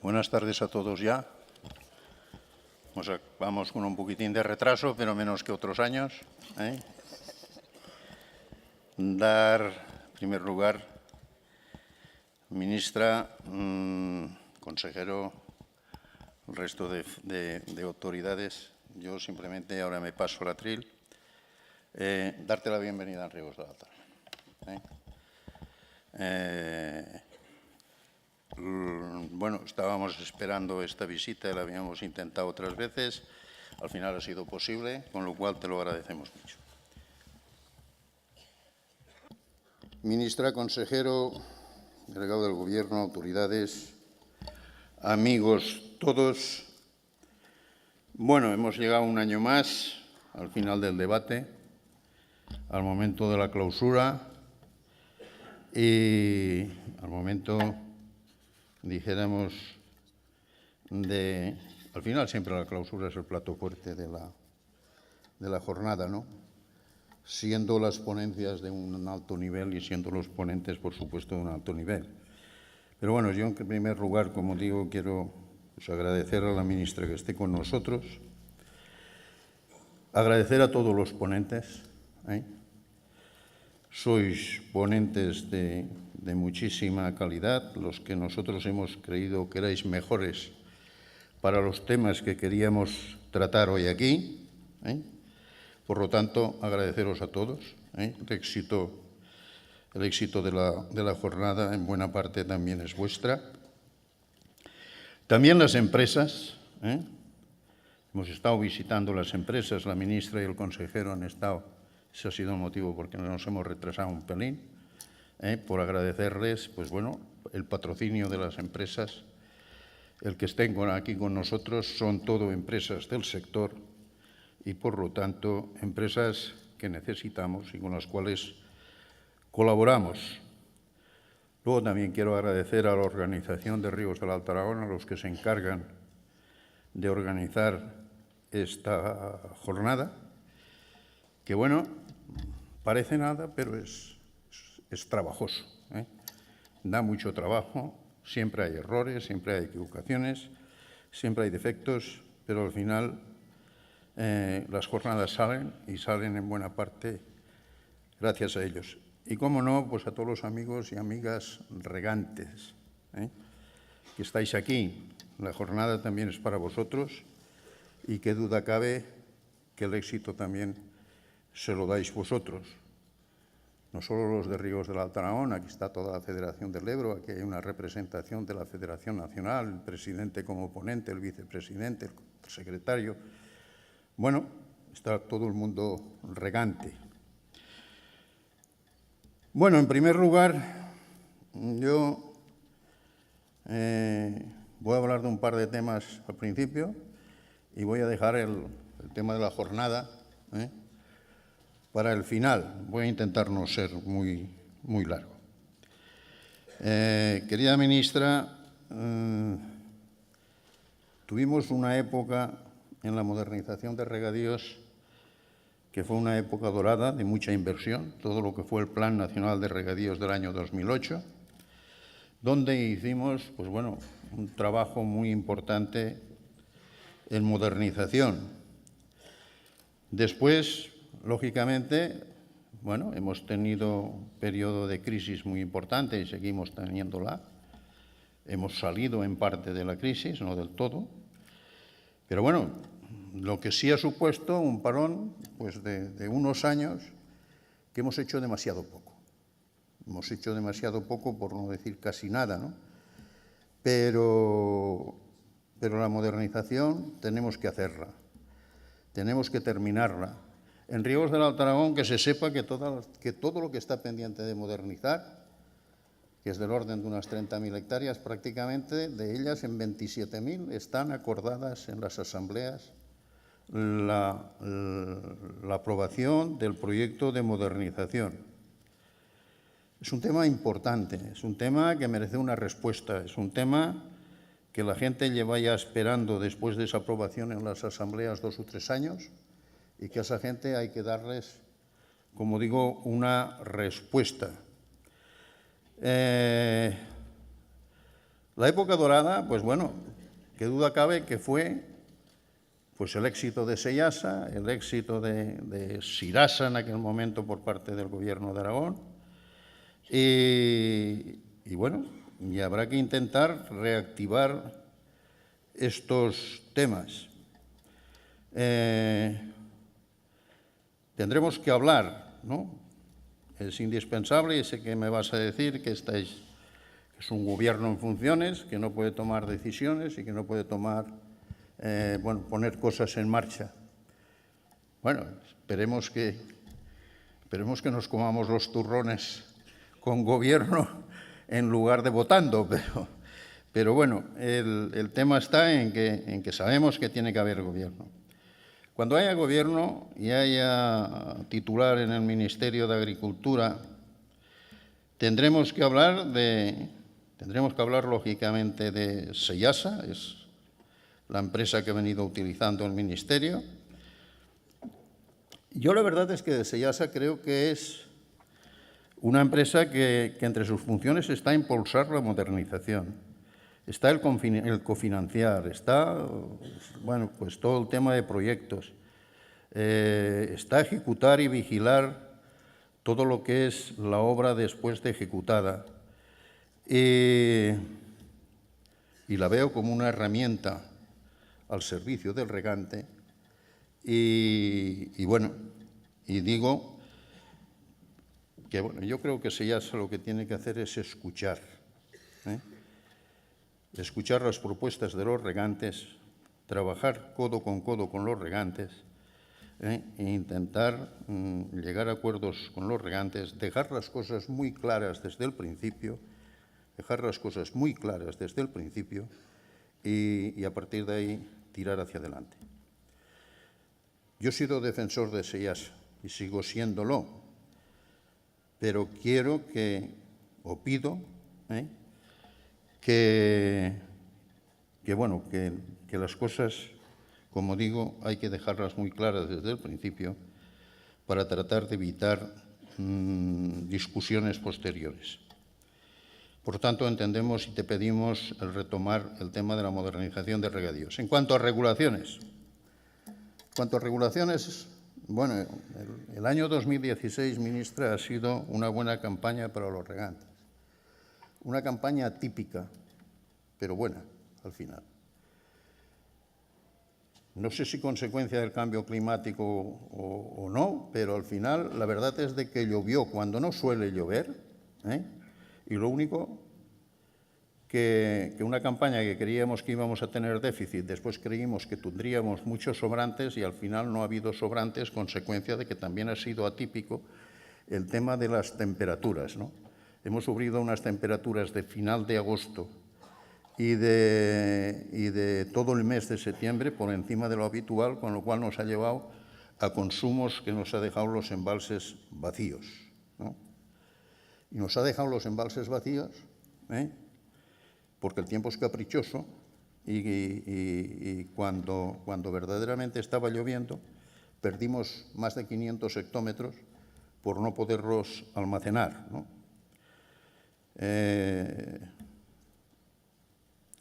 Buenas tardes a todos ya. Vamos con un poquitín de retraso, pero menos que otros años. Dar, en primer lugar, ministra, consejero, el resto de autoridades. Yo simplemente ahora me paso la atril. Darte la bienvenida a Ríos de la Alta. Bueno, estábamos esperando esta visita, la habíamos intentado otras veces, al final ha sido posible, con lo cual te lo agradecemos mucho. Ministra, consejero, delegado del Gobierno, autoridades, amigos todos, bueno, hemos llegado un año más al final del debate, al momento de la clausura y al momento, dijéramos, al final siempre la clausura es el plato fuerte de la jornada, ¿no? Siendo las ponencias de un alto nivel y siendo los ponentes, por supuesto, de un alto nivel. Pero bueno, yo en primer lugar, como digo, quiero agradecer a la ministra que esté con nosotros, agradecer a todos los ponentes. Sois ponentes de muchísima calidad, los que nosotros hemos creído que erais mejores para los temas que queríamos tratar hoy aquí. Por lo tanto, agradeceros a todos. El éxito de la jornada en buena parte también es vuestra. También las empresas. Hemos estado visitando las empresas, la ministra y el consejero han estado. Ese ha sido el motivo por que nos hemos retrasado un pelín, por agradecerles, pues bueno, el patrocinio de las empresas. El que estén aquí con nosotros son todo empresas del sector y, por lo tanto, empresas que necesitamos y con las cuales colaboramos. Luego también quiero agradecer a la organización de Ríos de la Alta Aragón, a los que se encargan de organizar esta jornada, que bueno, parece nada, pero es trabajoso. Da mucho trabajo, siempre hay errores, siempre hay equivocaciones, siempre hay defectos, pero al final las jornadas salen y salen en buena parte gracias a ellos. Y cómo no, pues a todos los amigos y amigas regantes que estáis aquí. La jornada también es para vosotros y qué duda cabe que el éxito también se lo dais vosotros. No solo los de Ríos de la Alta Aragón, aquí está toda la Federación del Ebro, aquí hay una representación de la Federación Nacional, el presidente como ponente, el vicepresidente, el secretario. Bueno, está todo el mundo regante. Bueno, en primer lugar, yo voy a hablar de un par de temas al principio y voy a dejar el tema de la jornada para el final. Voy a intentar no ser muy largo. Querida ministra, tuvimos una época en la modernización de regadíos que fue una época dorada de mucha inversión, todo lo que fue el Plan Nacional de Regadíos del año 2008, donde hicimos, pues bueno, un trabajo muy importante en modernización. Después, lógicamente, bueno, hemos tenido un periodo de crisis muy importante y seguimos teniéndola. Hemos salido en parte de la crisis, no del todo. Pero bueno, lo que sí ha supuesto un parón pues de unos años que hemos hecho demasiado poco. Hemos hecho demasiado poco, por no decir casi nada, ¿no? Pero la modernización tenemos que hacerla, tenemos que terminarla. En Ríos del Alta Aragón, que se sepa que todo lo que está pendiente de modernizar, que es del orden de unas 30.000 hectáreas, prácticamente de ellas en 27.000 están acordadas en las asambleas la aprobación del proyecto de modernización. Es un tema importante, es un tema que merece una respuesta, es un tema que la gente lleva ya esperando después de esa aprobación en las asambleas 2 o 3 años y que a esa gente hay que darles, como digo, una respuesta. La La época dorada, pues bueno, qué duda cabe que fue pues el éxito de Seyasa, el éxito de Sirasa en aquel momento por parte del Gobierno de Aragón. Y bueno, y habrá que intentar reactivar estos temas. Tendremos que hablar, ¿no? Es indispensable, y sé que me vas a decir que es un gobierno en funciones, que no puede tomar decisiones y que no puede poner cosas en marcha. Bueno, esperemos que nos comamos los turrones con gobierno en lugar de votando, pero bueno, el tema está en que sabemos que tiene que haber gobierno. Cuando haya gobierno y haya titular en el Ministerio de Agricultura, tendremos que hablar lógicamente de Seyasa, es la empresa que ha venido utilizando el Ministerio. Yo la verdad es que de Seyasa creo que es una empresa que entre sus funciones está impulsar la modernización, está el cofinanciar, está pues todo el tema de proyectos, está ejecutar y vigilar todo lo que es la obra después de ejecutada. Y la veo como una herramienta al servicio del regante. Y digo que yo creo que Seyasa lo que tiene que hacer es escuchar, escuchar las propuestas de los regantes, trabajar codo con los regantes, e intentar llegar a acuerdos con los regantes, dejar las cosas muy claras desde el principio, y a partir de ahí tirar hacia adelante. Yo he sido defensor de Seyasa y sigo siéndolo, pero quiero pido que las cosas, como digo, hay que dejarlas muy claras desde el principio para tratar de evitar discusiones posteriores. Por tanto, entendemos y te pedimos el retomar el tema de la modernización de regadíos. En cuanto a regulaciones, bueno, el año 2016, ministra, ha sido una buena campaña para los regantes. Una campaña atípica, pero buena al final. No sé si consecuencia del cambio climático o no, pero al final la verdad es de que llovió cuando no suele llover, y lo único que una campaña que creíamos que íbamos a tener déficit, después creímos que tendríamos muchos sobrantes y al final no ha habido sobrantes, consecuencia de que también ha sido atípico el tema de las temperaturas, ¿no? Hemos sufrido unas temperaturas de final de agosto y de todo el mes de septiembre por encima de lo habitual, con lo cual nos ha llevado a consumos que nos ha dejado los embalses vacíos, ¿no? Y nos ha dejado los embalses vacíos, porque el tiempo es caprichoso y cuando verdaderamente estaba lloviendo perdimos más de 500 hectómetros por no poderlos almacenar, ¿no?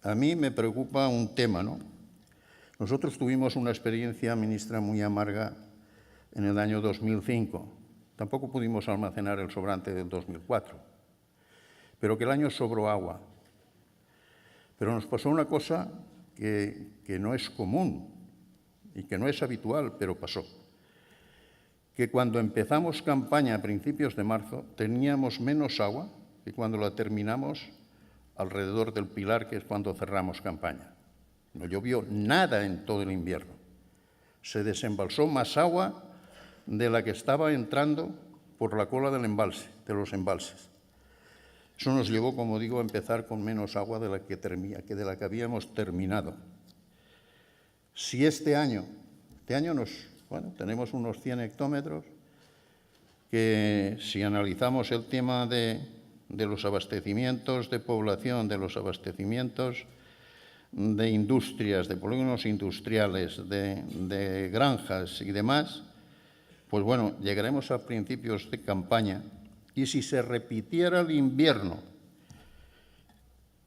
A mí me preocupa un tema, ¿no? Nosotros tuvimos una experiencia, ministra, muy amarga en el año 2005. Tampoco pudimos almacenar el sobrante del 2004, pero que el año sobró agua. Pero nos pasó una cosa que no es común y que no es habitual, pero pasó. Que cuando empezamos campaña a principios de marzo teníamos menos agua que cuando la terminamos alrededor del Pilar, que es cuando cerramos campaña. No llovió nada en todo el invierno. Se desembalsó más agua de la que estaba entrando por la cola del embalse, de los embalses. Eso nos llevó, como digo, a empezar con menos agua de la que habíamos terminado. Si este año tenemos unos 100 hectómetros, que si analizamos el tema de los abastecimientos de población, de los abastecimientos de industrias, de polígonos industriales, de granjas y demás, pues bueno, llegaremos a principios de campaña y si se repitiera el invierno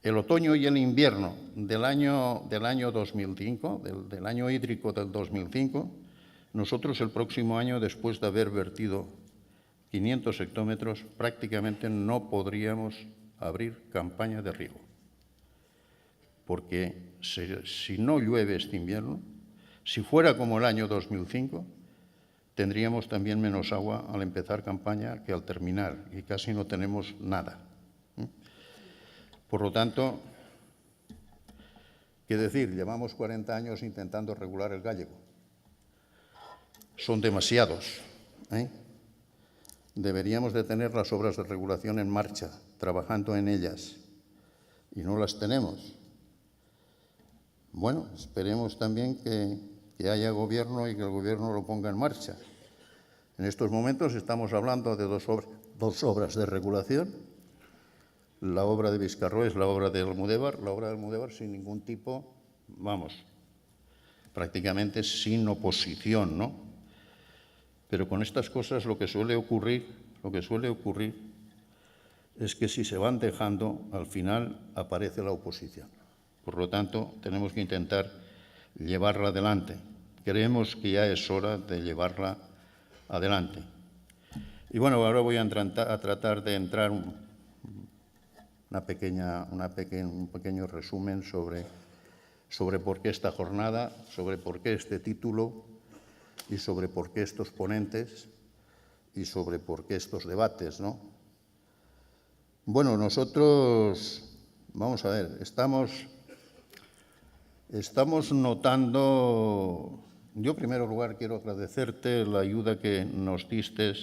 el otoño y el invierno del año 2005, del año hídrico del 2005, nosotros el próximo año, después de haber vertido 500 hectómetros, prácticamente no podríamos abrir campaña de riego. Porque si no llueve este invierno, si fuera como el año 2005, tendríamos también menos agua al empezar campaña que al terminar, y casi no tenemos nada. Por lo tanto, ¿qué decir? Llevamos 40 años intentando regular el gallego. Son demasiados, ¿eh? Deberíamos de tener las obras de regulación en marcha, trabajando en ellas, y no las tenemos. Bueno, esperemos también que haya gobierno y que el gobierno lo ponga en marcha. En estos momentos estamos hablando de dos obras de regulación. La obra de Vizcarroés, la obra de Almudévar. La obra de Almudévar sin ningún tipo, vamos, prácticamente sin oposición, ¿no? Pero con estas cosas lo que suele ocurrir es que si se van dejando, al final aparece la oposición. Por lo tanto, tenemos que intentar llevarla adelante. Creemos que ya es hora de llevarla adelante. Y bueno, ahora voy a tratar de entrar un pequeño resumen sobre por qué esta jornada, sobre por qué este título y sobre por qué estos ponentes y sobre por qué estos debates, ¿no? Bueno, nosotros, vamos a ver, estamos notando. Yo, en primer lugar, quiero agradecerte la ayuda que nos diste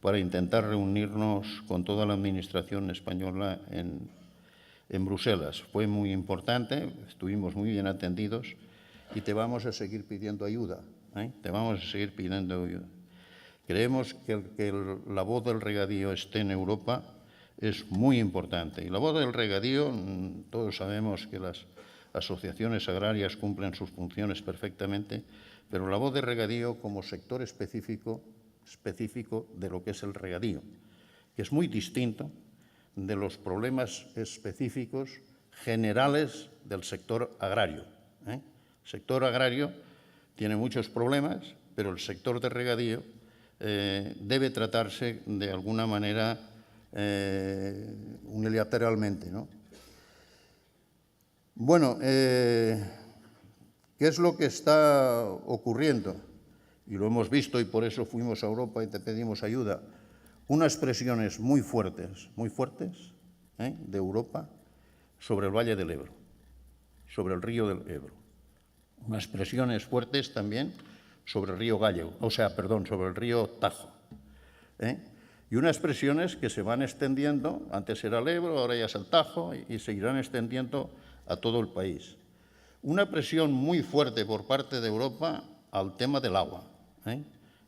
para intentar reunirnos con toda la Administración española en Bruselas. Fue muy importante, estuvimos muy bien atendidos y te vamos a seguir pidiendo ayuda, ¿eh? Te vamos a seguir pidiendo ayuda. Creemos que la voz del regadío esté en Europa es muy importante. Y la voz del regadío, todos sabemos que las asociaciones agrarias cumplen sus funciones perfectamente, pero la voz de regadío como sector específico de lo que es el regadío, que es muy distinto de los problemas específicos generales del sector agrario, ¿eh? El sector agrario tiene muchos problemas, pero el sector de regadío debe tratarse de alguna manera unilateralmente, ¿no? Bueno, ¿qué es lo que está ocurriendo? Y lo hemos visto y por eso fuimos a Europa y te pedimos ayuda. Unas presiones muy fuertes, de Europa sobre el Valle del Ebro, sobre el río del Ebro. Unas presiones fuertes también sobre el río sobre el río Tajo, ¿eh? Y unas presiones que se van extendiendo, antes era el Ebro, ahora ya es el Tajo, y seguirán extendiendo a todo el país. Una presión muy fuerte por parte de Europa al tema del agua, ¿eh?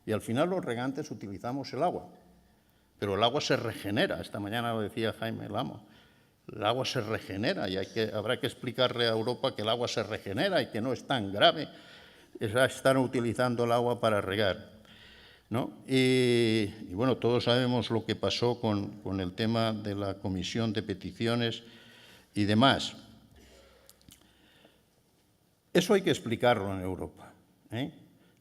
Y al final los regantes utilizamos el agua, pero el agua se regenera. Esta mañana lo decía Jaime Lamo, el agua se regenera y habrá que explicarle a Europa que el agua se regenera y que no es tan grave estar utilizando el agua para regar, ¿no? Y bueno, todos sabemos lo que pasó con el tema de la comisión de peticiones y demás. Eso hay que explicarlo en Europa, ¿eh?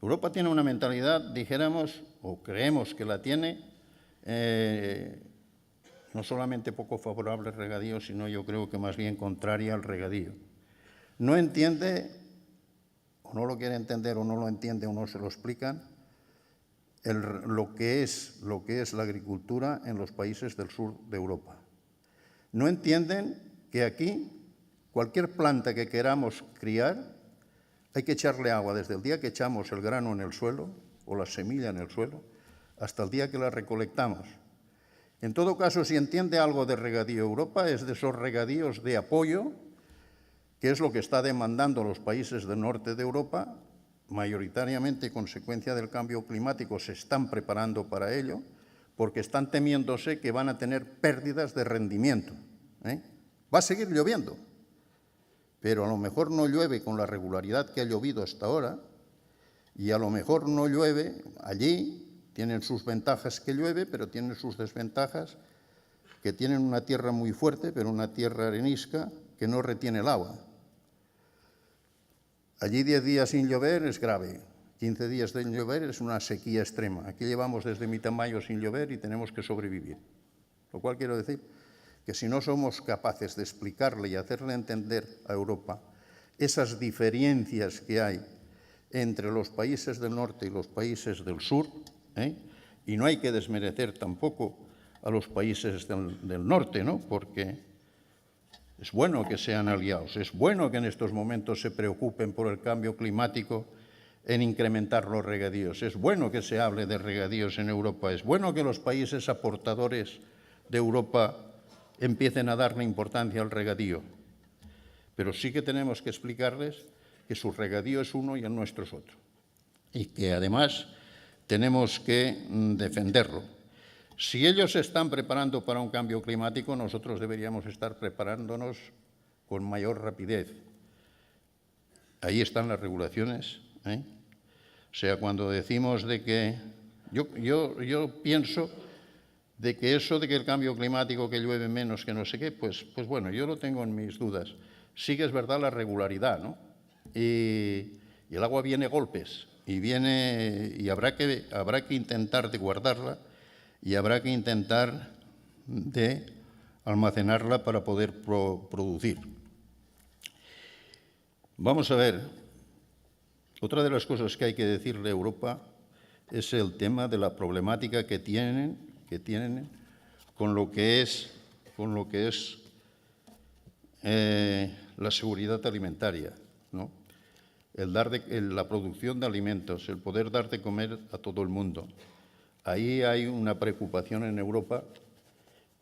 Europa tiene una mentalidad, dijéramos, o creemos que la tiene, no solamente poco favorable al regadío, sino yo creo que más bien contraria al regadío. No entiende, o no lo quiere entender, o no lo entiende, o no se lo explican, lo que es la agricultura en los países del sur de Europa. No entienden que aquí cualquier planta que queramos criar hay que echarle agua desde el día que echamos el grano en el suelo o la semilla en el suelo hasta el día que la recolectamos. En todo caso, si entiende algo de regadío Europa, es de esos regadíos de apoyo, que es lo que está demandando los países del norte de Europa, mayoritariamente consecuencia del cambio climático, se están preparando para ello, porque están temiéndose que van a tener pérdidas de rendimiento, ¿eh? Va a seguir lloviendo, pero a lo mejor no llueve con la regularidad que ha llovido hasta ahora, y a lo mejor no llueve allí. Tienen sus ventajas que llueve, pero tienen sus desventajas que tienen una tierra muy fuerte, pero una tierra arenisca que no retiene el agua. Allí 10 días sin llover es grave, 15 días sin llover es una sequía extrema. Aquí llevamos desde mitad de mayo sin llover y tenemos que sobrevivir. Lo cual quiero decir que si no somos capaces de explicarle y hacerle entender a Europa esas diferencias que hay entre los países del norte y los países del sur, y no hay que desmerecer tampoco a los países del norte, ¿no? Porque es bueno que sean aliados, es bueno que en estos momentos se preocupen por el cambio climático en incrementar los regadíos, es bueno que se hable de regadíos en Europa, es bueno que los países aportadores de Europa empiecen a darle importancia al regadío, pero sí que tenemos que explicarles que su regadío es uno y el nuestro es otro, y que además tenemos que defenderlo. Si ellos se están preparando para un cambio climático, nosotros deberíamos estar preparándonos con mayor rapidez. Ahí están las regulaciones, O sea, cuando decimos de que... Yo pienso de que eso de que el cambio climático, que llueve menos, que no sé qué, pues bueno, yo lo tengo en mis dudas. Sí que es verdad la regularidad, ¿no? Y el agua viene a golpes y habrá que intentar de guardarla y habrá que intentar de almacenarla para poder producir. Vamos a ver, otra de las cosas que hay que decirle a Europa es el tema de la problemática que tienen con lo que es la seguridad alimentaria, ¿no? La producción de alimentos, el poder dar de comer a todo el mundo. Ahí hay una preocupación en Europa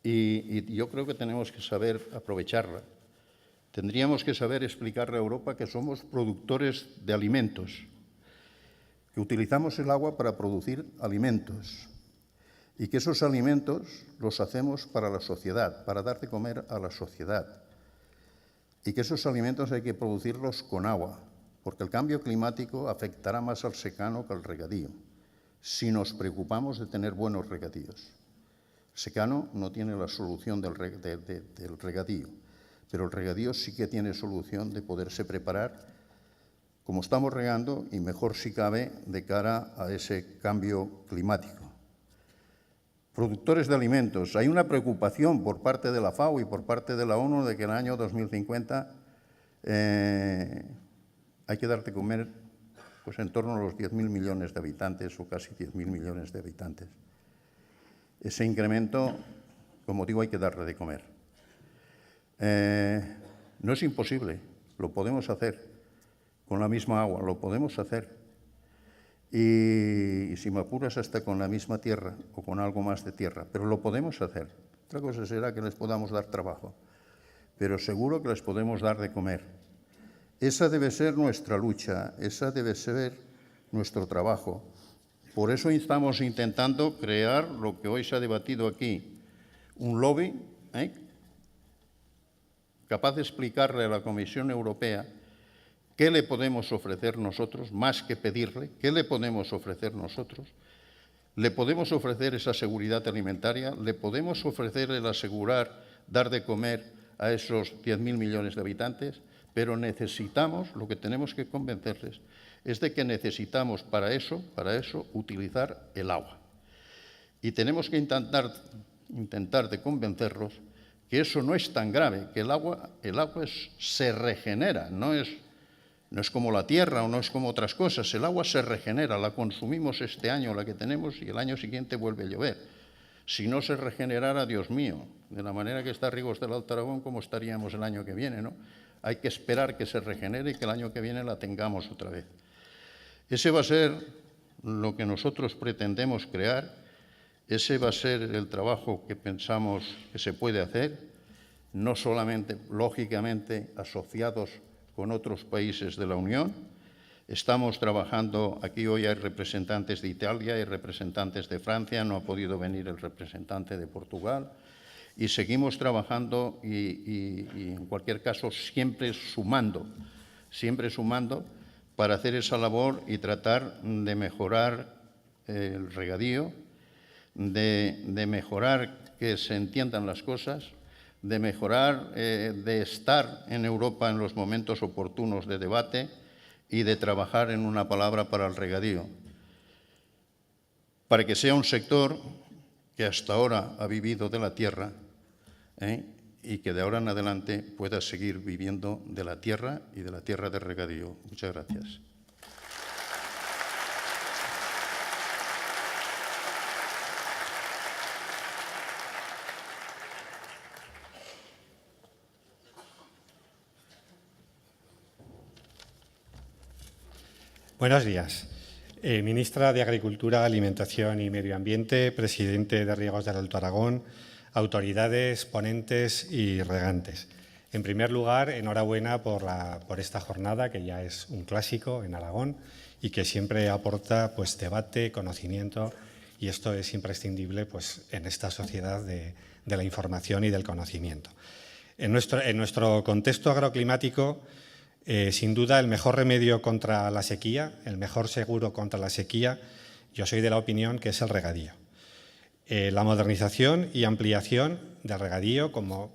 y yo creo que tenemos que saber aprovecharla. Tendríamos que saber explicarle a Europa que somos productores de alimentos, que utilizamos el agua para producir alimentos y que esos alimentos los hacemos para la sociedad, para dar de comer a la sociedad. Y que esos alimentos hay que producirlos con agua, porque el cambio climático afectará más al secano que al regadío, si nos preocupamos de tener buenos regadíos. El secano no tiene la solución del regadío, pero el regadío sí que tiene solución de poderse preparar como estamos regando y mejor si cabe de cara a ese cambio climático. Productores de alimentos. Hay una preocupación por parte de la FAO y por parte de la ONU de que en el año 2050 hay que dar de comer pues, en torno a los 10.000 millones de habitantes o casi 10.000 millones de habitantes. Ese incremento, como digo, hay que darle de comer. No es imposible, lo podemos hacer con la misma agua, lo podemos hacer. Y si me apuras hasta con la misma tierra o con algo más de tierra, pero lo podemos hacer. Otra cosa será que les podamos dar trabajo, pero seguro que les podemos dar de comer. Esa debe ser nuestra lucha, esa debe ser nuestro trabajo. Por eso estamos intentando crear lo que hoy se ha debatido aquí, un lobby capaz de explicarle a la Comisión Europea ¿qué le podemos ofrecer nosotros, más que pedirle? ¿Qué le podemos ofrecer nosotros? ¿Le podemos ofrecer esa seguridad alimentaria? ¿Le podemos ofrecer el asegurar, dar de comer a esos 10.000 millones de habitantes? Pero necesitamos, lo que tenemos que convencerles, es de que necesitamos para eso utilizar el agua. Y tenemos que intentar de convencerlos que eso no es tan grave, que el agua se regenera, no es como la tierra o no es como otras cosas. El agua se regenera, la consumimos este año, la que tenemos, y el año siguiente vuelve a llover. Si no se regenerara, Dios mío, de la manera que está Rigos del Alto Aragón, ¿cómo estaríamos el año que viene, no? Hay que esperar que se regenere y que el año que viene la tengamos otra vez. Ese va a ser lo que nosotros pretendemos crear, ese va a ser el trabajo que pensamos que se puede hacer, no solamente, lógicamente, asociados con otros países de la Unión. Estamos trabajando, aquí hoy hay representantes de Italia, hay representantes de Francia, no ha podido venir el representante de Portugal, y seguimos trabajando y en cualquier caso siempre sumando para hacer esa labor y tratar de mejorar el regadío, de mejorar que se entiendan las cosas, de mejorar, de estar en Europa en los momentos oportunos de debate y de trabajar en una palabra para el regadío, para que sea un sector que hasta ahora ha vivido de la tierra y que de ahora en adelante pueda seguir viviendo de la tierra y de la tierra de regadío. Muchas gracias. Buenos días. Ministra de Agricultura, Alimentación y Medio Ambiente, presidente de Riegos del Alto Aragón, autoridades, ponentes y regantes. En primer lugar, enhorabuena por esta jornada, que ya es un clásico en Aragón y que siempre aporta debate, conocimiento, y esto es imprescindible en esta sociedad de la información y del conocimiento. En nuestro contexto agroclimático, sin duda, el mejor remedio contra la sequía, el mejor seguro contra la sequía, yo soy de la opinión que es el regadío. La modernización y ampliación del regadío, como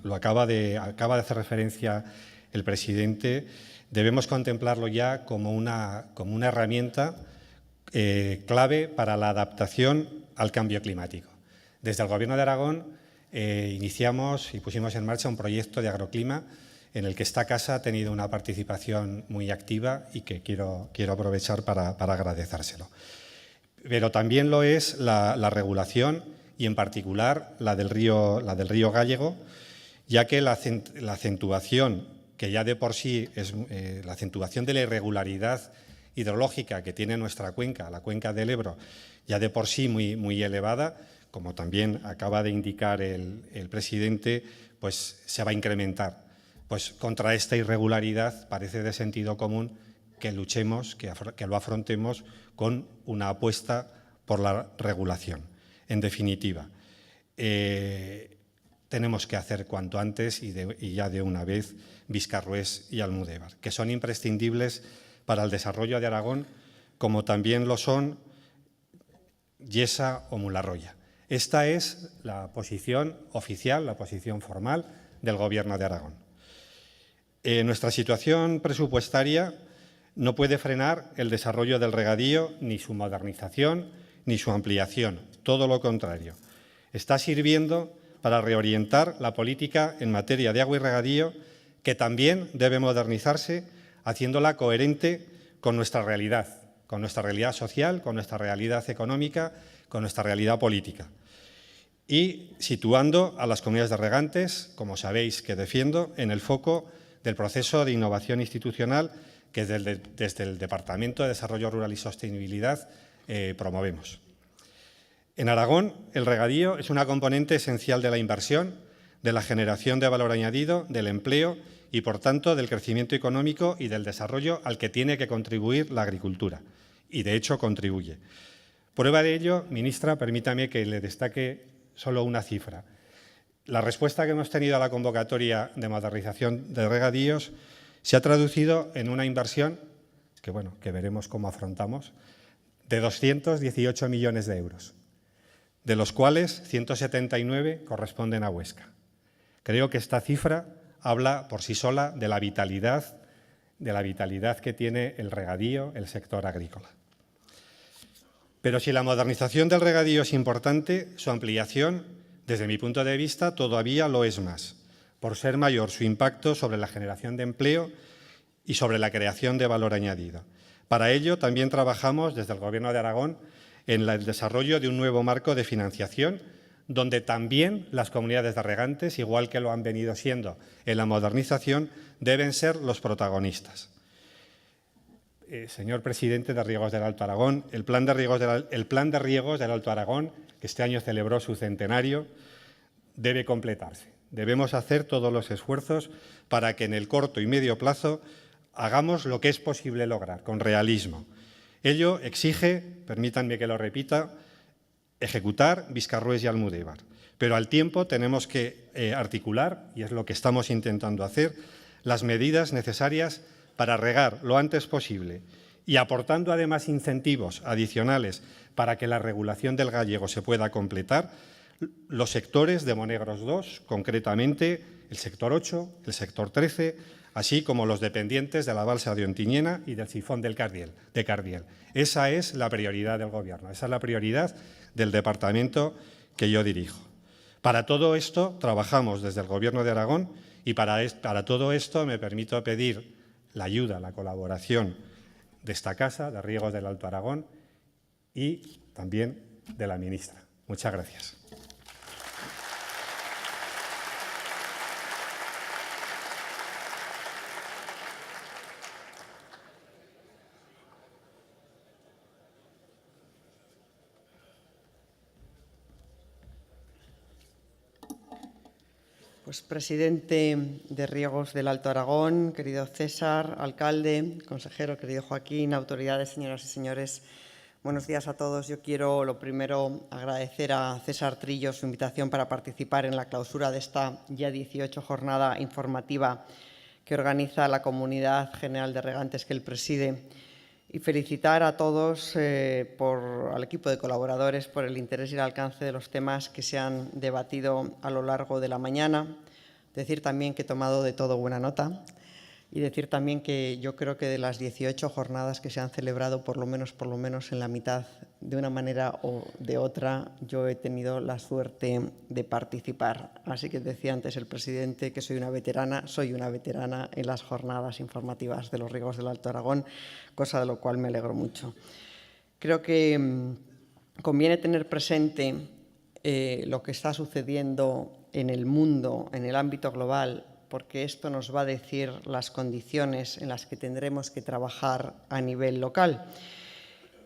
lo acaba de hacer referencia el presidente, debemos contemplarlo ya como una herramienta clave para la adaptación al cambio climático. Desde el Gobierno de Aragón iniciamos y pusimos en marcha un proyecto de agroclima en el que esta casa ha tenido una participación muy activa y que quiero aprovechar para agradecérselo. Pero también lo es la regulación y, en particular, la del río Gállego, ya que la acentuación, que ya de por sí es la acentuación de la irregularidad hidrológica que tiene nuestra cuenca, la cuenca del Ebro, ya de por sí muy elevada, como también acaba de indicar el presidente, se va a incrementar. Contra esta irregularidad parece de sentido común que luchemos, que lo afrontemos con una apuesta por la regulación. En definitiva, tenemos que hacer cuanto antes y ya de una vez Viscarrués y Almudévar, que son imprescindibles para el desarrollo de Aragón, como también lo son Yesa o Mularroya. Esta es la posición oficial, la posición formal del Gobierno de Aragón. Nuestra situación presupuestaria no puede frenar el desarrollo del regadío, ni su modernización, ni su ampliación. Todo lo contrario. Está sirviendo para reorientar la política en materia de agua y regadío, que también debe modernizarse, haciéndola coherente con nuestra realidad social, con nuestra realidad económica, con nuestra realidad política. Y situando a las comunidades de regantes, como sabéis que defiendo, en el foco del proceso de innovación institucional que desde el Departamento de Desarrollo Rural y Sostenibilidad promovemos. En Aragón, el regadío es una componente esencial de la inversión, de la generación de valor añadido, del empleo y, por tanto, del crecimiento económico y del desarrollo al que tiene que contribuir la agricultura. Y, de hecho, contribuye. Prueba de ello, ministra, permítame que le destaque solo una cifra. La respuesta que hemos tenido a la convocatoria de modernización de regadíos se ha traducido en una inversión que veremos cómo afrontamos, de 218 millones de euros, de los cuales 179 corresponden a Huesca. Creo que esta cifra habla por sí sola de la vitalidad que tiene el regadío, el sector agrícola. Pero si la modernización del regadío es importante, su ampliación, desde mi punto de vista, todavía lo es más, por ser mayor su impacto sobre la generación de empleo y sobre la creación de valor añadido. Para ello, también trabajamos desde el Gobierno de Aragón en el desarrollo de un nuevo marco de financiación, donde también las comunidades de regantes, igual que lo han venido siendo en la modernización, deben ser los protagonistas. Señor presidente de Riegos del Alto Aragón, el plan de riegos del Alto Aragón, que este año celebró su centenario, debe completarse. Debemos hacer todos los esfuerzos para que en el corto y medio plazo hagamos lo que es posible lograr, con realismo. Ello exige, permítanme que lo repita, ejecutar Viscarrués y Almudévar. Pero al tiempo tenemos que articular, y es lo que estamos intentando hacer, las medidas necesarias para regar lo antes posible y aportando además incentivos adicionales para que la regulación del gallego se pueda completar, los sectores de Monegros 2, concretamente el sector 8, el sector 13, así como los dependientes de la balsa de Ontinyena y del sifón de Cardiel. Esa es la prioridad del Gobierno, esa es la prioridad del departamento que yo dirijo. Para todo esto trabajamos desde el Gobierno de Aragón y para todo esto me permito pedir la ayuda, la colaboración de esta Casa, de Riegos del Alto Aragón y también de la ministra. Muchas gracias. Pues, presidente de Riegos del Alto Aragón, querido César, alcalde, consejero, querido Joaquín, autoridades, señoras y señores, buenos días a todos. Yo quiero, lo primero, agradecer a César Trillo su invitación para participar en la clausura de esta ya 18 jornada informativa que organiza la Comunidad General de Regantes que él preside, y felicitar a todos, al equipo de colaboradores, por el interés y el alcance de los temas que se han debatido a lo largo de la mañana. Decir también que he tomado de todo buena nota y decir también que yo creo que de las 18 jornadas que se han celebrado, por lo menos en la mitad, de una manera o de otra, yo he tenido la suerte de participar. Así que decía antes el presidente que soy una veterana en las jornadas informativas de los Riegos del Alto Aragón, cosa de lo cual me alegro mucho. Creo que conviene tener presente lo que está sucediendo en el mundo, en el ámbito global, porque esto nos va a decir las condiciones en las que tendremos que trabajar a nivel local.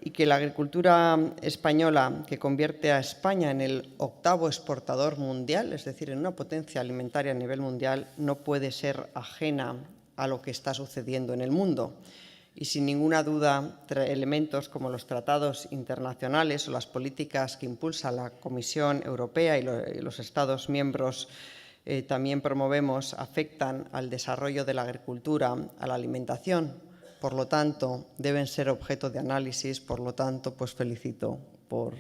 Y que la agricultura española, que convierte a España en el 8º exportador mundial, es decir, en una potencia alimentaria a nivel mundial, no puede ser ajena a lo que está sucediendo en el mundo. Y sin ninguna duda, elementos como los tratados internacionales o las políticas que impulsa la Comisión Europea y los Estados miembros también promovemos afectan al desarrollo de la agricultura, a la alimentación. Por lo tanto, deben ser objeto de análisis. Por lo tanto, pues felicito por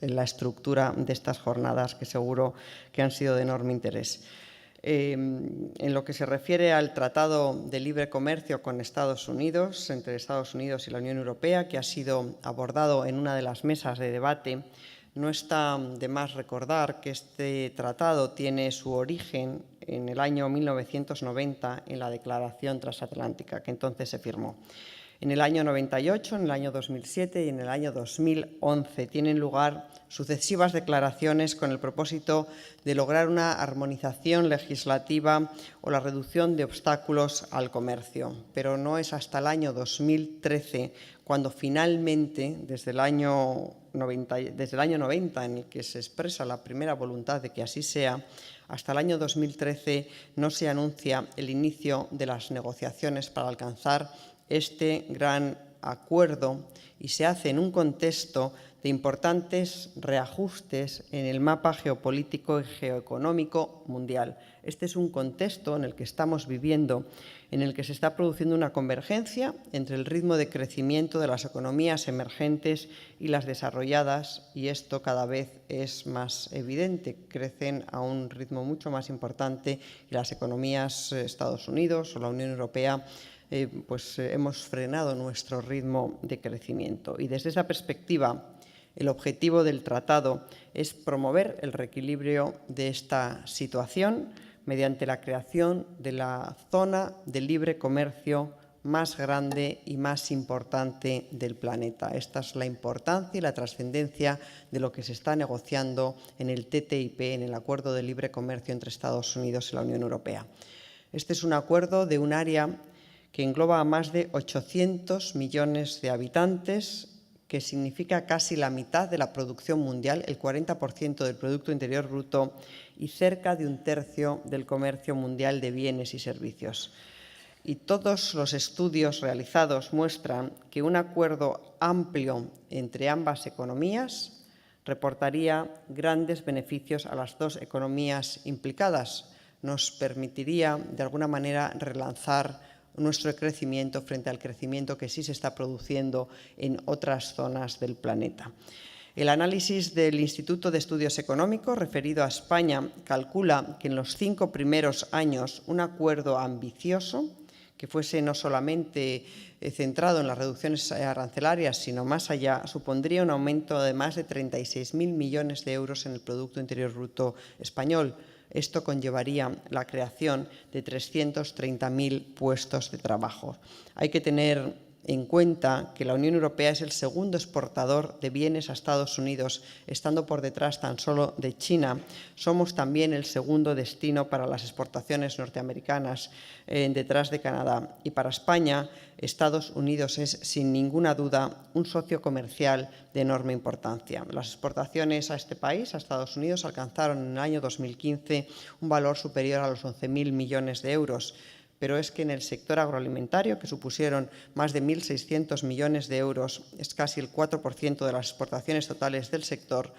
la estructura de estas jornadas, que seguro que han sido de enorme interés. En lo que se refiere al Tratado de Libre Comercio con Estados Unidos, entre Estados Unidos y la Unión Europea, que ha sido abordado en una de las mesas de debate, no está de más recordar que este tratado tiene su origen en el año 1990 en la Declaración Transatlántica, que entonces se firmó. En el año 98, en el año 2007 y en el año 2011 tienen lugar sucesivas declaraciones con el propósito de lograr una armonización legislativa o la reducción de obstáculos al comercio. Pero no es hasta el año 2013 cuando finalmente, desde el año 90, en el que se expresa la primera voluntad de que así sea, hasta el año 2013 no se anuncia el inicio de las negociaciones para alcanzar este gran acuerdo, y se hace en un contexto de importantes reajustes en el mapa geopolítico y geoeconómico mundial. Este es un contexto en el que estamos viviendo, en el que se está produciendo una convergencia entre el ritmo de crecimiento de las economías emergentes y las desarrolladas, y esto cada vez es más evidente. Crecen a un ritmo mucho más importante y las economías Estados Unidos o la Unión Europea hemos frenado nuestro ritmo de crecimiento. Y desde esa perspectiva, el objetivo del tratado es promover el reequilibrio de esta situación mediante la creación de la zona de libre comercio más grande y más importante del planeta. Esta es la importancia y la trascendencia de lo que se está negociando en el TTIP, en el Acuerdo de Libre Comercio entre Estados Unidos y la Unión Europea. Este es un acuerdo de un área que engloba a más de 800 millones de habitantes, que significa casi la mitad de la producción mundial, el 40% del Producto Interior Bruto y cerca de 1/3 del comercio mundial de bienes y servicios. Y todos los estudios realizados muestran que un acuerdo amplio entre ambas economías reportaría grandes beneficios a las dos economías implicadas. Nos permitiría, de alguna manera, relanzar nuestro crecimiento frente al crecimiento que sí se está produciendo en otras zonas del planeta. El análisis del Instituto de Estudios Económicos referido a España calcula que en los 5 primeros años un acuerdo ambicioso, que fuese no solamente centrado en las reducciones arancelarias, sino más allá, supondría un aumento de más de 36.000 millones de euros en el Producto Interior Bruto español. Esto conllevaría la creación de 330.000 puestos de trabajo. Hay que tener en cuenta que la Unión Europea es el segundo exportador de bienes a Estados Unidos, estando por detrás tan solo de China. Somos también el segundo destino para las exportaciones norteamericanas, detrás de Canadá. Y para España, Estados Unidos es, sin ninguna duda, un socio comercial de enorme importancia. Las exportaciones a este país, a Estados Unidos, alcanzaron en el año 2015 un valor superior a los 11.000 millones de euros. Pero es que en el sector agroalimentario, que supusieron más de 1.600 millones de euros, es casi el 4% de las exportaciones totales del sector,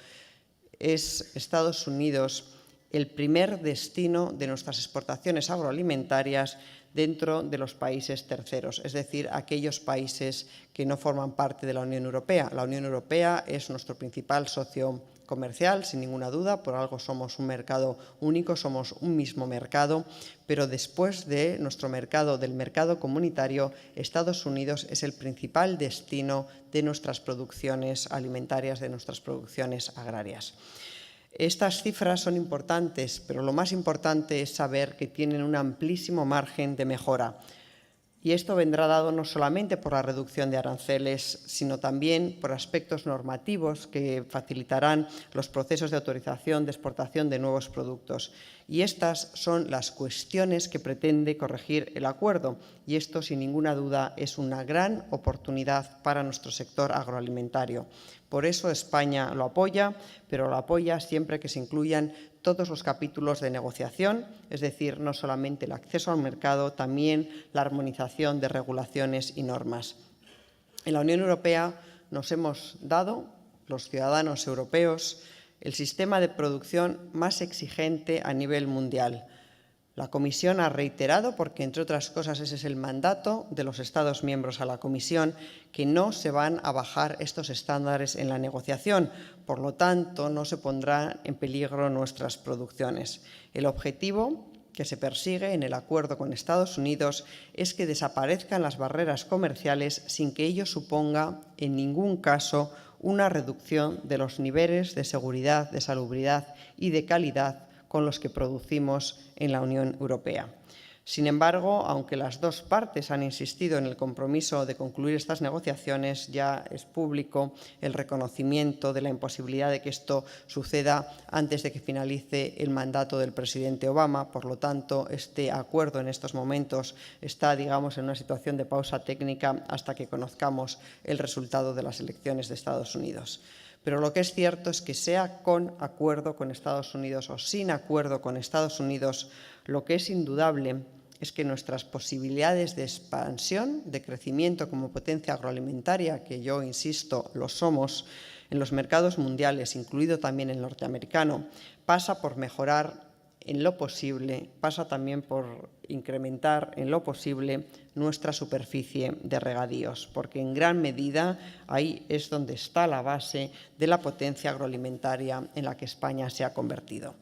es Estados Unidos el primer destino de nuestras exportaciones agroalimentarias dentro de los países terceros, es decir, aquellos países que no forman parte de la Unión Europea. La Unión Europea es nuestro principal socio comercial, sin ninguna duda, por algo somos un mercado único, somos un mismo mercado, pero después de nuestro mercado, del mercado comunitario, Estados Unidos es el principal destino de nuestras producciones alimentarias, de nuestras producciones agrarias. Estas cifras son importantes, pero lo más importante es saber que tienen un amplísimo margen de mejora. Y esto vendrá dado no solamente por la reducción de aranceles, sino también por aspectos normativos que facilitarán los procesos de autorización de exportación de nuevos productos. Y estas son las cuestiones que pretende corregir el acuerdo. Y esto, sin ninguna duda, es una gran oportunidad para nuestro sector agroalimentario. Por eso España lo apoya, pero lo apoya siempre que se incluyan todos los capítulos de negociación, es decir, no solamente el acceso al mercado, también la armonización de regulaciones y normas. En la Unión Europea nos hemos dado, los ciudadanos europeos, el sistema de producción más exigente a nivel mundial. La Comisión ha reiterado, porque entre otras cosas ese es el mandato de los Estados miembros a la Comisión, que no se van a bajar estos estándares en la negociación. Por lo tanto, no se pondrán en peligro nuestras producciones. El objetivo que se persigue en el acuerdo con Estados Unidos es que desaparezcan las barreras comerciales sin que ello suponga en ningún caso una reducción de los niveles de seguridad, de salubridad y de calidad con los que producimos en la Unión Europea. Sin embargo, aunque las dos partes han insistido en el compromiso de concluir estas negociaciones, ya es público el reconocimiento de la imposibilidad de que esto suceda antes de que finalice el mandato del presidente Obama. Por lo tanto, este acuerdo en estos momentos está, digamos, en una situación de pausa técnica hasta que conozcamos el resultado de las elecciones de Estados Unidos. Pero lo que es cierto es que sea con acuerdo con Estados Unidos o sin acuerdo con Estados Unidos, lo que es indudable es que nuestras posibilidades de expansión, de crecimiento como potencia agroalimentaria, que yo insisto, lo somos, en los mercados mundiales, incluido también el norteamericano, pasa por mejorar en lo posible, pasa también por incrementar en lo posible nuestra superficie de regadíos, porque en gran medida ahí es donde está la base de la potencia agroalimentaria en la que España se ha convertido.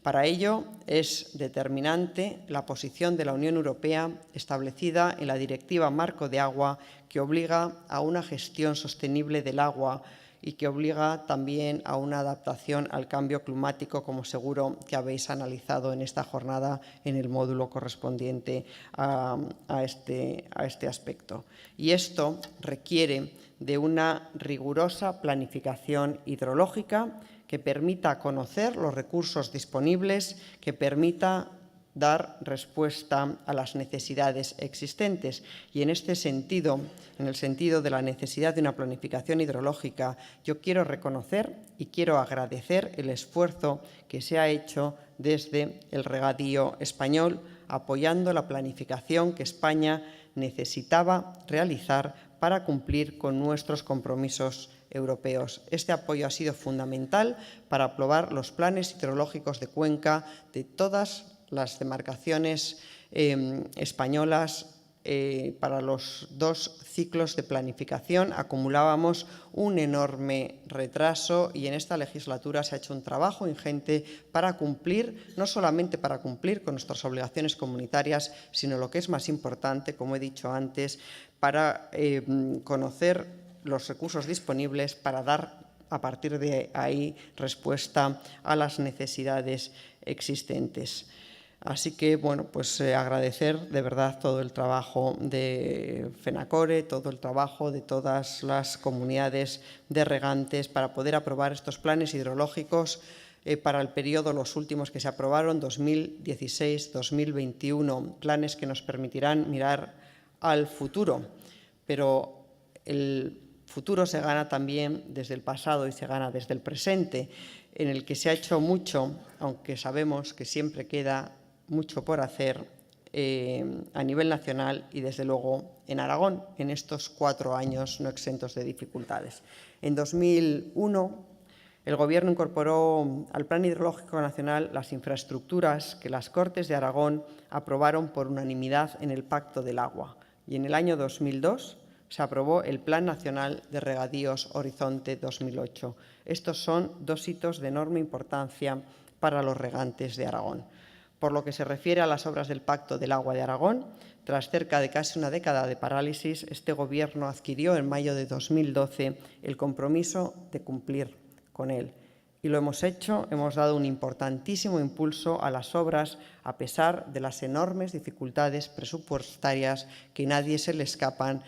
Para ello es determinante la posición de la Unión Europea establecida en la Directiva Marco de Agua, que obliga a una gestión sostenible del agua y que obliga también a una adaptación al cambio climático, como seguro que habéis analizado en esta jornada en el módulo correspondiente a este aspecto. Y esto requiere de una rigurosa planificación hidrológica que permita conocer los recursos disponibles, que permita dar respuesta a las necesidades existentes. Y en este sentido, en el sentido de la necesidad de una planificación hidrológica, yo quiero reconocer y quiero agradecer el esfuerzo que se ha hecho desde el regadío español, apoyando la planificación que España necesitaba realizar para cumplir con nuestros compromisos europeos. Este apoyo ha sido fundamental para aprobar los planes hidrológicos de cuenca de todas las demarcaciones españolas para los 2 ciclos de planificación acumulábamos un enorme retraso y en esta legislatura se ha hecho un trabajo ingente para cumplir, no solamente para cumplir con nuestras obligaciones comunitarias, sino lo que es más importante, como he dicho antes, para conocer los recursos disponibles para dar a partir de ahí respuesta a las necesidades existentes. Así que, bueno, pues agradecer de verdad todo el trabajo de FENACORE, todo el trabajo de todas las comunidades de regantes para poder aprobar estos planes hidrológicos para el periodo, los últimos que se aprobaron, 2016-2021, planes que nos permitirán mirar al futuro. Pero el futuro se gana también desde el pasado y se gana desde el presente, en el que se ha hecho mucho, aunque sabemos que siempre queda mucho por hacer a nivel nacional y, desde luego, en Aragón, en estos 4 años no exentos de dificultades. En 2001, el Gobierno incorporó al Plan Hidrológico Nacional las infraestructuras que las Cortes de Aragón aprobaron por unanimidad en el Pacto del Agua. Y en el año 2002 se aprobó el Plan Nacional de Regadíos Horizonte 2008. Estos son 2 hitos de enorme importancia para los regantes de Aragón. Por lo que se refiere a las obras del Pacto del Agua de Aragón, tras cerca de casi una década de parálisis, este Gobierno adquirió en mayo de 2012 el compromiso de cumplir con él. Y lo hemos hecho, hemos dado un importantísimo impulso a las obras a pesar de las enormes dificultades presupuestarias que nadie se le escapan,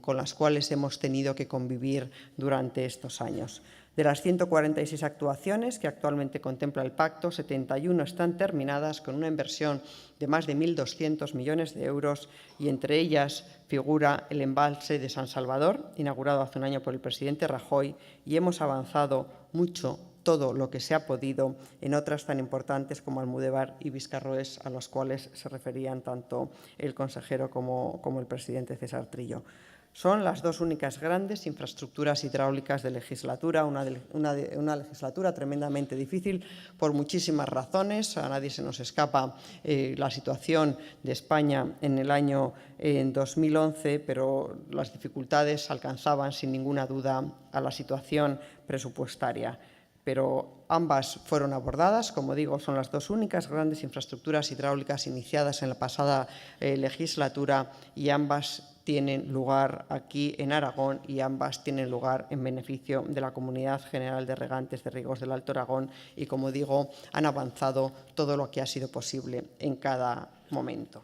con las cuales hemos tenido que convivir durante estos años. De las 146 actuaciones que actualmente contempla el pacto, 71 están terminadas con una inversión de más de 1.200 millones de euros y entre ellas figura el embalse de San Salvador, inaugurado hace un año por el presidente Rajoy, y hemos avanzado mucho, todo lo que se ha podido, en otras tan importantes como Almudévar y Viscarroés, a las cuales se referían tanto el consejero como el presidente César Trillo. Son las 2 únicas grandes infraestructuras hidráulicas de legislatura, una legislatura tremendamente difícil por muchísimas razones. A nadie se nos escapa la situación de España en el año 2011, pero las dificultades alcanzaban sin ninguna duda a la situación presupuestaria. Pero ambas fueron abordadas, como digo, son las 2 únicas grandes infraestructuras hidráulicas iniciadas en la pasada legislatura y ambas tienen lugar aquí en Aragón y ambas tienen lugar en beneficio de la Comunidad General de Regantes de Riegos del Alto Aragón y, como digo, han avanzado todo lo que ha sido posible en cada momento.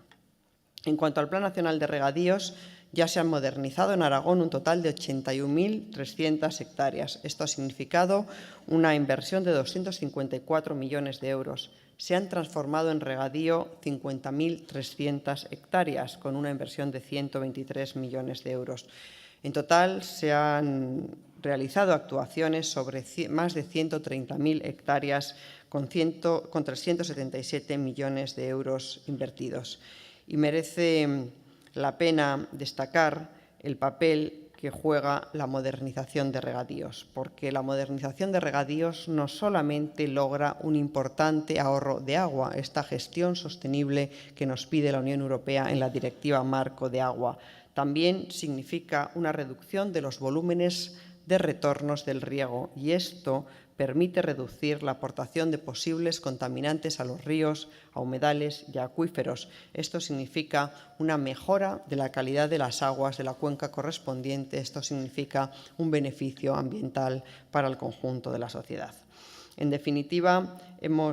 En cuanto al Plan Nacional de Regadíos, ya se han modernizado en Aragón un total de 81.300 hectáreas. Esto ha significado una inversión de 254 millones de euros. Se han transformado en regadío 50.300 hectáreas, con una inversión de 123 millones de euros. En total, se han realizado actuaciones sobre más de 130.000 hectáreas con 377 millones de euros invertidos. Y merece la pena destacar el papel que juega la modernización de regadíos, porque la modernización de regadíos no solamente logra un importante ahorro de agua, esta gestión sostenible que nos pide la Unión Europea en la Directiva Marco de Agua, también significa una reducción de los volúmenes de retornos del riego y esto permite reducir la aportación de posibles contaminantes a los ríos, a humedales y a acuíferos. Esto significa una mejora de la calidad de las aguas de la cuenca correspondiente. Esto significa un beneficio ambiental para el conjunto de la sociedad. En definitiva,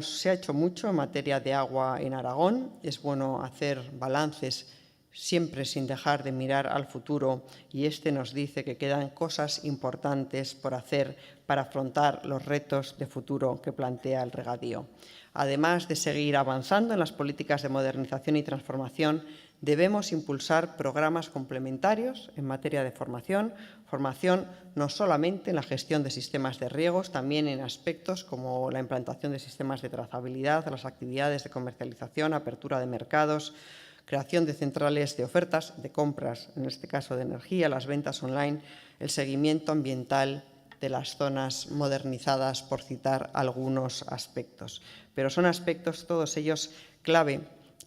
se ha hecho mucho en materia de agua en Aragón. Es bueno hacer balances siempre sin dejar de mirar al futuro y este nos dice que quedan cosas importantes por hacer para afrontar los retos de futuro que plantea el regadío. Además de seguir avanzando en las políticas de modernización y transformación, debemos impulsar programas complementarios en materia de formación no solamente en la gestión de sistemas de riegos, también en aspectos como la implantación de sistemas de trazabilidad, las actividades de comercialización, apertura de mercados, creación de centrales de ofertas, de compras, en este caso de energía, las ventas online, el seguimiento ambiental de las zonas modernizadas, por citar algunos aspectos. Pero son aspectos, todos ellos, clave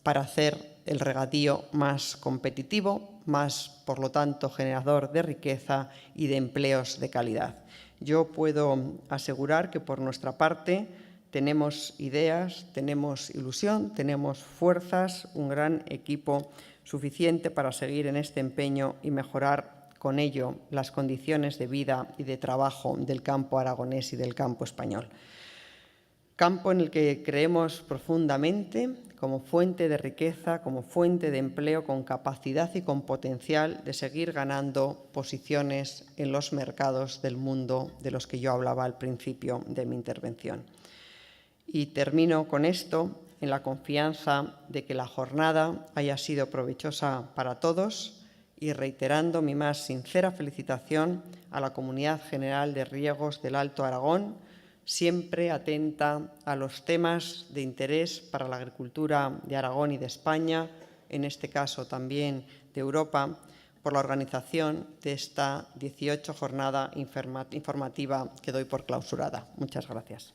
para hacer el regadío más competitivo, más, por lo tanto, generador de riqueza y de empleos de calidad. Yo puedo asegurar que, por nuestra parte, tenemos ideas, tenemos ilusión, tenemos fuerzas, un gran equipo suficiente para seguir en este empeño y mejorar con ello las condiciones de vida y de trabajo del campo aragonés y del campo español. Campo en el que creemos profundamente como fuente de riqueza, como fuente de empleo, con capacidad y con potencial de seguir ganando posiciones en los mercados del mundo de los que yo hablaba al principio de mi intervención. Y termino con esto, en la confianza de que la jornada haya sido provechosa para todos y reiterando mi más sincera felicitación a la Comunidad General de Riegos del Alto Aragón, siempre atenta a los temas de interés para la agricultura de Aragón y de España, en este caso también de Europa, por la organización de esta 18ª jornada informativa que doy por clausurada. Muchas gracias.